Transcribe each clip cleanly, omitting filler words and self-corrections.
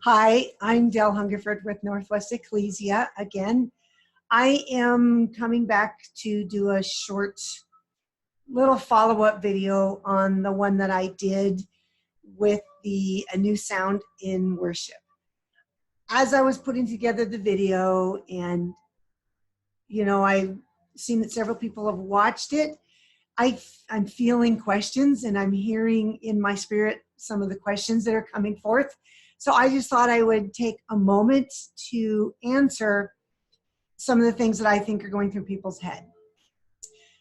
Hi, I'm Del Hungerford with Northwest Ecclesia. Again, I am coming back to do a short little follow-up video on the one that I did with a new sound in worship. As I was putting together the video, and I've seen that several people have watched it, I'm feeling questions, and I'm hearing in my spirit some of the questions that are coming forth. So I just thought I would take a moment to answer some of the things that I think are going through people's head.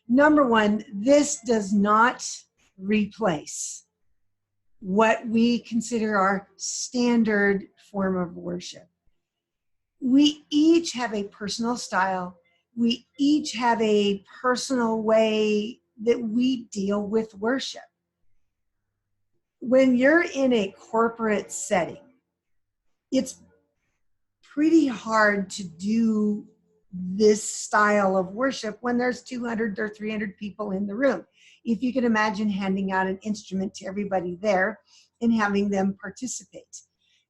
Number one, this does not replace what we consider our standard form of worship. We each have a personal style. We each have a personal way that we deal with worship. When you're in a corporate setting, it's pretty hard to do this style of worship when there's 200 or 300 people in the room. If you can imagine handing out an instrument to everybody there and having them participate,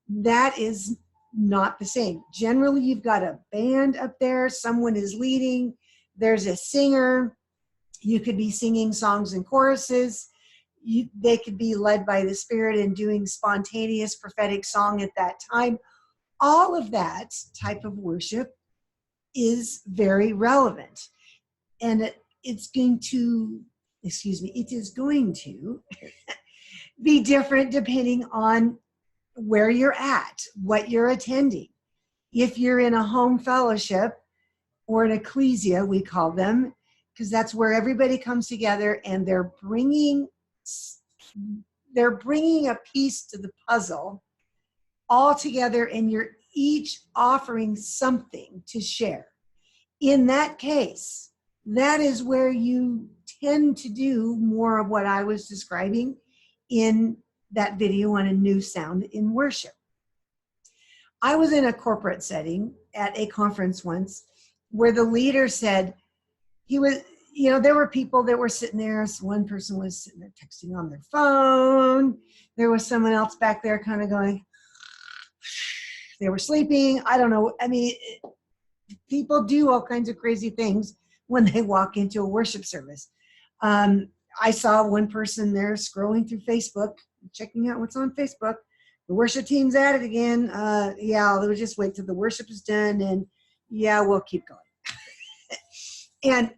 that is not the same. Generally, you've got a band up there, someone is leading, there's a singer, you could be singing songs and choruses, they could be led by the Spirit and doing spontaneous prophetic song at that time. All of that type of worship is very relevant. And it is going to be different depending on where you're at, what you're attending. If you're in a home fellowship or an ecclesia, we call them, because that's where everybody comes together and they're bringing a piece to the puzzle all together, and you're each offering something to share. In that case, that is where you tend to do more of what I was describing in that video on a new sound in worship. I was in a corporate setting at a conference once where the leader said there were people that were sitting there. So one person was sitting there texting on their phone. There was someone else back there kind of going, they were sleeping. I don't know. I mean, people do all kinds of crazy things when they walk into a worship service. I saw one person there scrolling through Facebook, checking out what's on Facebook. The worship team's at it again. They'll just wait till the worship is done, and we'll keep going. And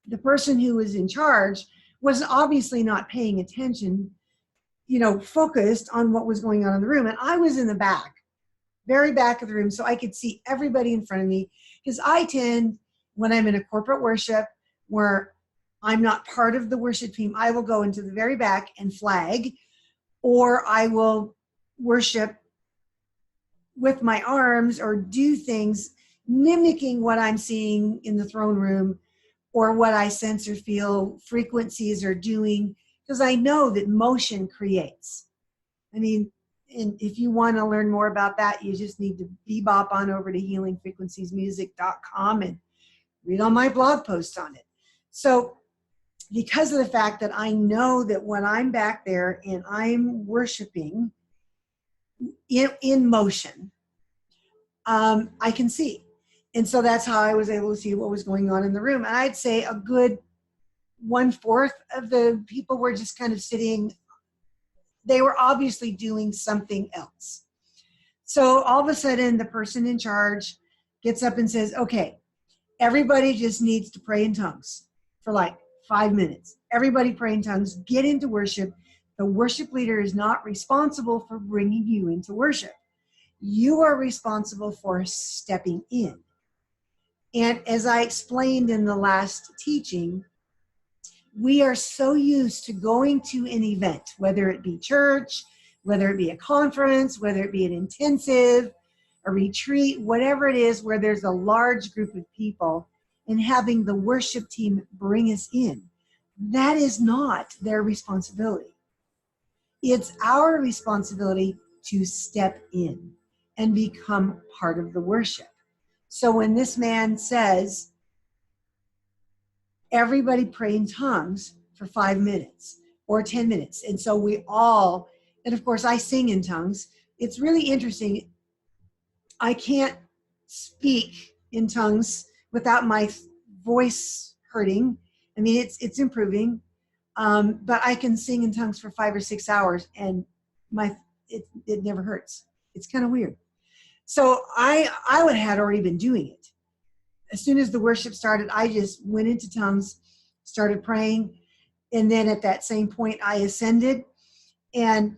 the person who was in charge was obviously not paying attention, focused on what was going on in the room. And I was in the back, very back of the room, so I could see everybody in front of me, because I tend, when I'm in a corporate worship where I'm not part of the worship team, I will go into the very back and flag, or I will worship with my arms or do things mimicking what I'm seeing in the throne room or what I sense or feel frequencies are doing, because I know that motion creates. I mean, and if you want to learn more about that, you just need to bebop on over to healingfrequenciesmusic.com and read all my blog posts on it. So because of the fact that I know that when I'm back there and I'm worshiping in motion, I can see. And so that's how I was able to see what was going on in the room. And I'd say a good 1/4 of the people were just kind of sitting. They were obviously doing something else. So all of a sudden, the person in charge gets up and says, okay, everybody just needs to pray in tongues for like 5 minutes. Everybody pray in tongues, get into worship. The worship leader is not responsible for bringing you into worship. You are responsible for stepping in. And as I explained in the last teaching, we are so used to going to an event, whether it be church, whether it be a conference, whether it be an intensive, a retreat, whatever it is, where there's a large group of people, and having the worship team bring us in. That is not their responsibility. It's our responsibility to step in and become part of the worship. So when this man says, everybody pray in tongues for 5 minutes or 10 minutes. And so we all, and of course I sing in tongues, it's really interesting. I can't speak in tongues without my voice hurting. I mean, it's improving, but I can sing in tongues for 5 or 6 hours, and it never hurts. It's kind of weird. So I had already been doing it. As soon as the worship started, I just went into tongues, started praying, and then at that same point, I ascended. And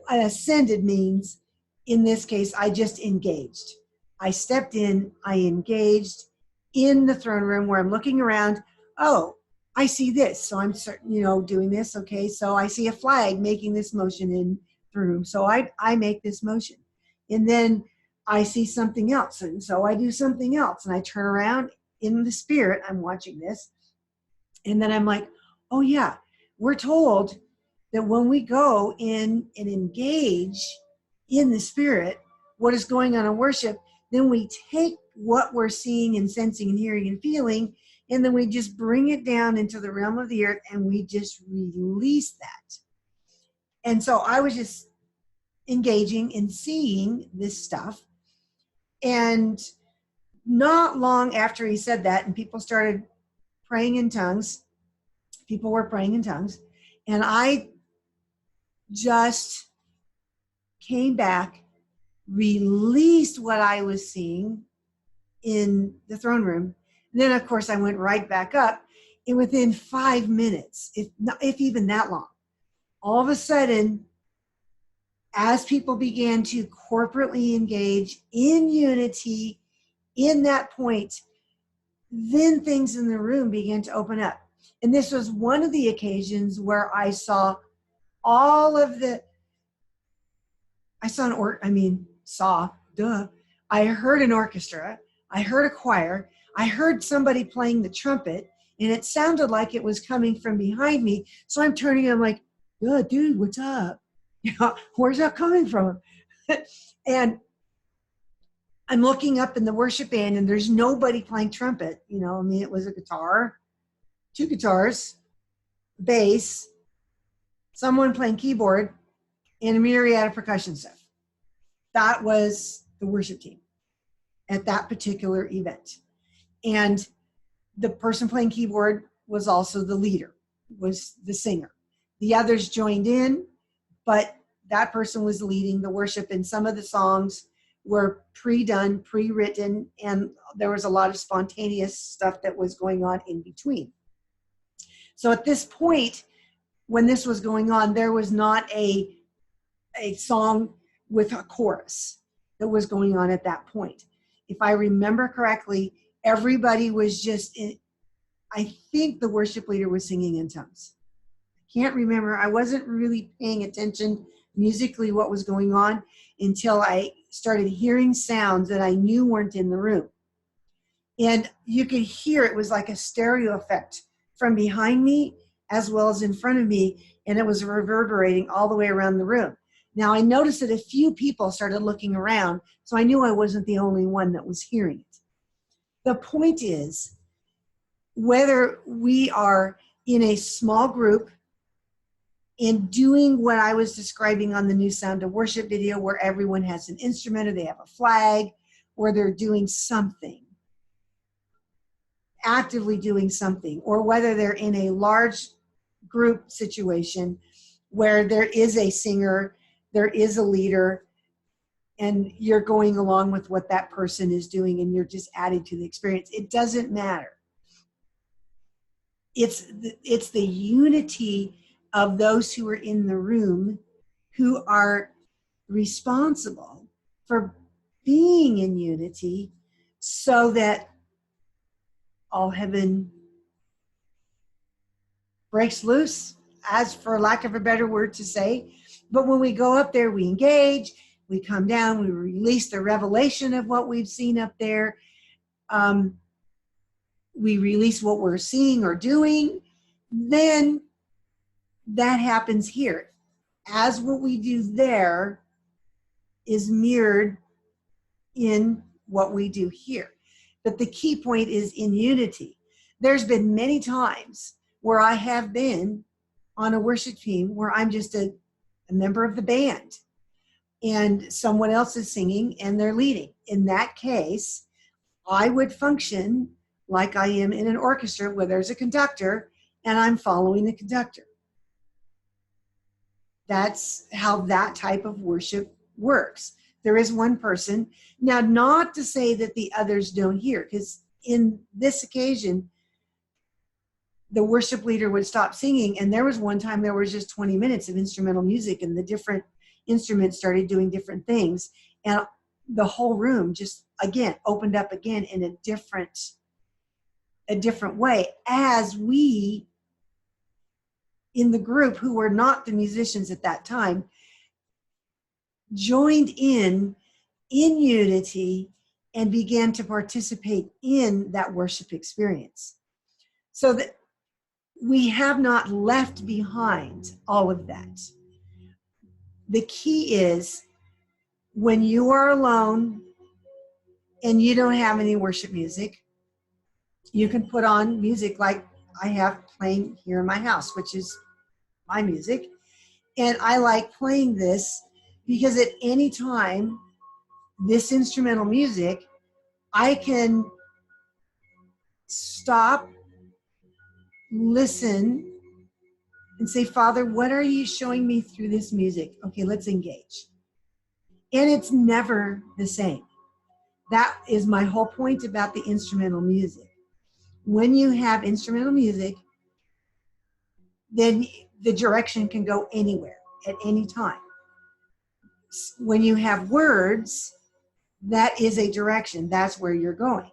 I ascended means, in this case, I just engaged. I stepped in, I engaged in the throne room where I'm looking around. Oh, I see this. So I'm, doing this. Okay. So I see a flag making this motion in the room. So I make this motion. And then I see something else. And so I do something else. And I turn around in the spirit. I'm watching this. And then I'm like, oh yeah, we're told that when we go in and engage in the spirit, what is going on in worship, then we take what we're seeing and sensing and hearing and feeling, and then we just bring it down into the realm of the earth and we just release that. And so I was just engaging and seeing this stuff. And not long after he said that, and people started praying in tongues, people were praying in tongues, and I just came back, released what I was seeing in the throne room. And then, of course, I went right back up. And within 5 minutes, if even that long, all of a sudden, as people began to corporately engage in unity in that point, then things in the room began to open up. And this was one of the occasions where I saw all of the, I heard an orchestra, I heard a choir, I heard somebody playing the trumpet, and it sounded like it was coming from behind me. So I'm turning, I'm like, oh, dude, what's up? Where's that coming from? And I'm looking up in the worship band, and there's nobody playing trumpet. It was a guitar, 2 guitars, bass, someone playing keyboard, and a myriad of percussion stuff. That was the worship team at that particular event. And the person playing keyboard was also the leader, was the singer. The others joined in, but that person was leading the worship, and some of the songs were pre-done, pre-written, and there was a lot of spontaneous stuff that was going on in between. So at this point, when this was going on, there was not a song with a chorus that was going on at that point. If I remember correctly, everybody was just I think the worship leader was singing in tongues. I can't remember. I wasn't really paying attention musically what was going on until I started hearing sounds that I knew weren't in the room. And you could hear it was like a stereo effect from behind me as well as in front of me, and it was reverberating all the way around the room. Now I noticed that a few people started looking around, so I knew I wasn't the only one that was hearing it. The point is, whether we are in a small group and doing what I was describing on the New Sound of Worship video, where everyone has an instrument or they have a flag, or they're doing something, actively doing something, or whether they're in a large group situation where there is a singer, there is a leader, and you're going along with what that person is doing and you're just adding to the experience. It doesn't matter. It's the unity of those who are in the room who are responsible for being in unity so that all heaven breaks loose, as for lack of a better word to say. But when we go up there, we engage, we come down, we release the revelation of what we've seen up there. We release what we're seeing or doing. Then that happens here. As what we do there is mirrored in what we do here. But the key point is in unity. There's been many times where I have been on a worship team where I'm just a member of the band. and someone else is singing and they're leading. In that case, I would function like I am in an orchestra where there's a conductor and I'm following the conductor. That's how that type of worship works. There is one person. Now, not to say that the others don't hear, because in this occasion, the worship leader would stop singing, and there was one time there was just 20 minutes of instrumental music, and the different instruments started doing different things, and the whole room just, again, opened up again in a different way, as we in the group, who were not the musicians at that time, joined in unity and began to participate in that worship experience. So that we have not left behind all of that. The key is when you are alone and you don't have any worship music, you can put on music like I have playing here in my house, which is my music. And I like playing this because at any time, this instrumental music, I can stop, listen, and say, Father, what are you showing me through this music? Okay, let's engage. And it's never the same. That is my whole point about the instrumental music. When you have instrumental music, then the direction can go anywhere at any time. When you have words, that is a direction. That's where you're going.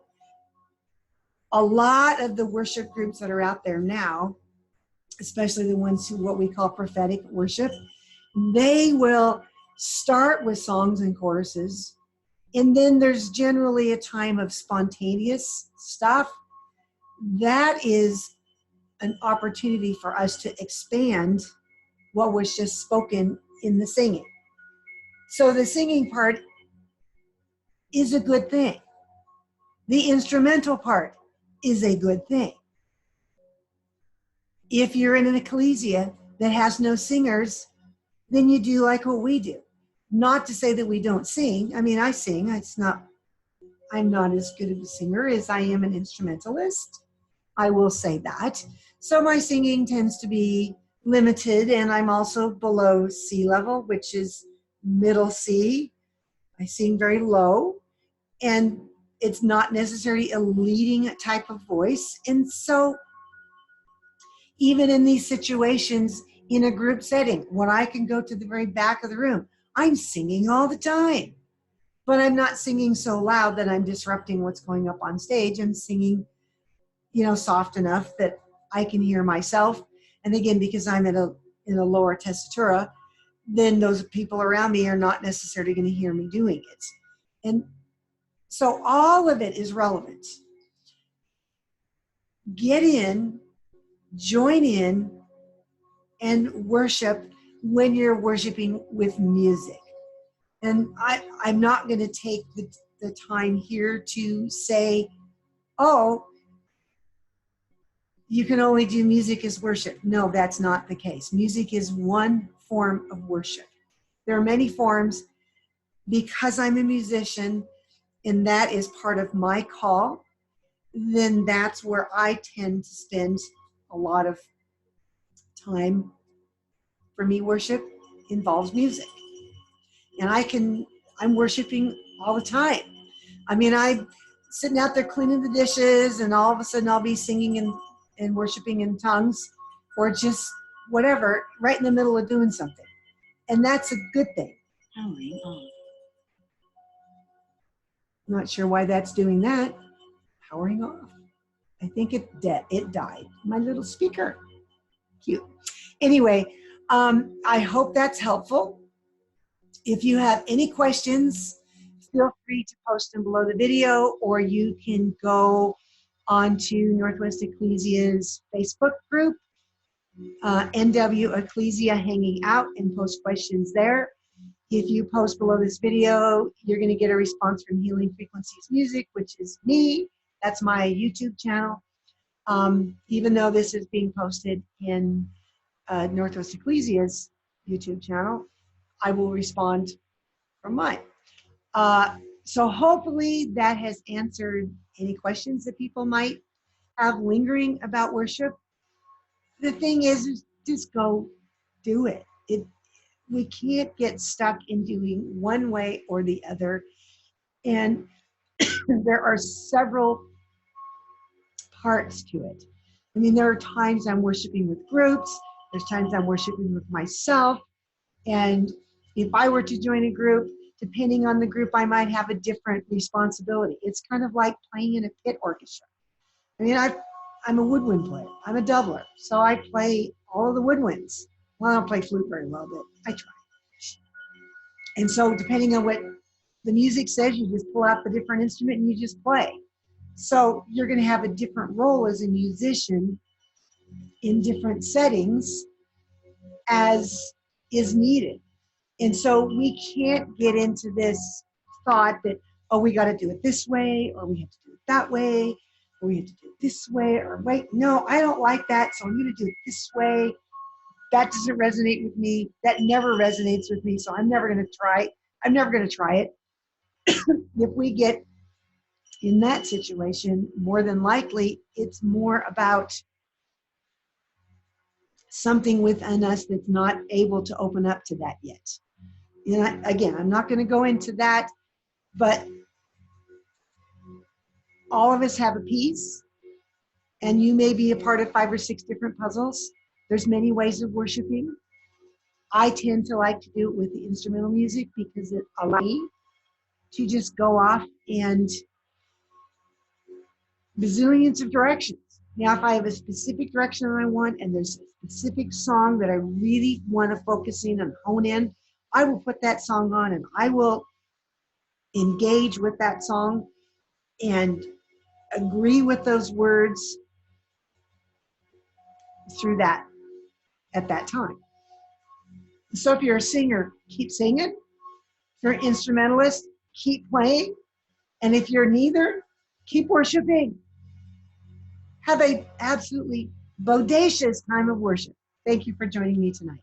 A lot of the worship groups that are out there now, especially the ones who what we call prophetic worship, they will start with songs and choruses, and then there's generally a time of spontaneous stuff. That is an opportunity for us to expand what was just spoken in the singing. So the singing part is a good thing. The instrumental part is a good thing. If you're in an ecclesia that has no singers, then you do like what we do. Not to say that we don't sing. I mean, I sing. I'm not as good of a singer as I am an instrumentalist. I will say that. So my singing tends to be limited, and I'm also below C level, which is middle C. I sing very low, and it's not necessarily a leading type of voice. And so even in these situations in a group setting, when I can go to the very back of the room, I'm singing all the time. But I'm not singing so loud that I'm disrupting what's going up on stage. I'm singing, soft enough that I can hear myself. And again, because I'm in a lower tessitura, then those people around me are not necessarily going to hear me doing it. And so all of it is relevant. Get in, join in, and worship when you're worshiping with music. And I'm not going to take the time here to say, oh, you can only do music as worship. No, that's not the case. Music is one form of worship. There are many forms. Because I'm a musician and that is part of my call, then that's where I tend to spend a lot of time. For me, worship involves music. And I'm worshiping all the time. I mean, I'm sitting out there cleaning the dishes, and all of a sudden I'll be singing and worshiping in tongues, or just whatever, right in the middle of doing something. And that's a good thing. Powering off. Not sure why that's doing that. Powering off. I think it died. My little speaker. Cute. Anyway, I hope that's helpful. If you have any questions, feel free to post them below the video, or you can go onto Northwest Ecclesia's Facebook group, NW Ecclesia Hanging Out, and post questions there. If you post below this video, you're going to get a response from Healing Frequencies Music, which is me. That's my YouTube channel. Even though this is being posted in Northwest Ecclesia's YouTube channel, I will respond from mine. So hopefully that has answered any questions that people might have lingering about worship. The thing is just go do it. We can't get stuck in doing one way or the other. And there are several parts to it. I mean, there are times I'm worshiping with groups, there's times I'm worshiping with myself. And if I were to join a group, depending on the group, I might have a different responsibility. It's kind of like playing in a pit orchestra. I mean, I'm a woodwind player. I'm a doubler. So I play all of the woodwinds. Well, I don't play flute very well, but I try. And so depending on what the music says, you just pull out the different instrument and you just play. So you're going to have a different role as a musician in different settings as is needed. And so we can't get into this thought that, oh, we got to do it this way, or we have to do it that way, or we have to do it this way, or wait, no, I don't like that, so I'm going to do it this way. That doesn't resonate with me. That never resonates with me, so I'm never going to try it. I'm never going to try it. If we get in that situation, more than likely, it's more about something within us that's not able to open up to that yet. And again, I'm not going to go into that, but all of us have a piece, and you may be a part of 5 or 6 different puzzles. There's many ways of worshiping. I tend to like to do it with the instrumental music because it allows me to just go off and bazillions of directions. Now, if I have a specific direction that I want and there's a specific song that I really want to focus in and hone in, I will put that song on and I will engage with that song and agree with those words through that at that time. So if you're a singer, keep singing. If you're an instrumentalist, keep playing. And if you're neither, keep worshiping. Have an absolutely bodacious time of worship. Thank you for joining me tonight.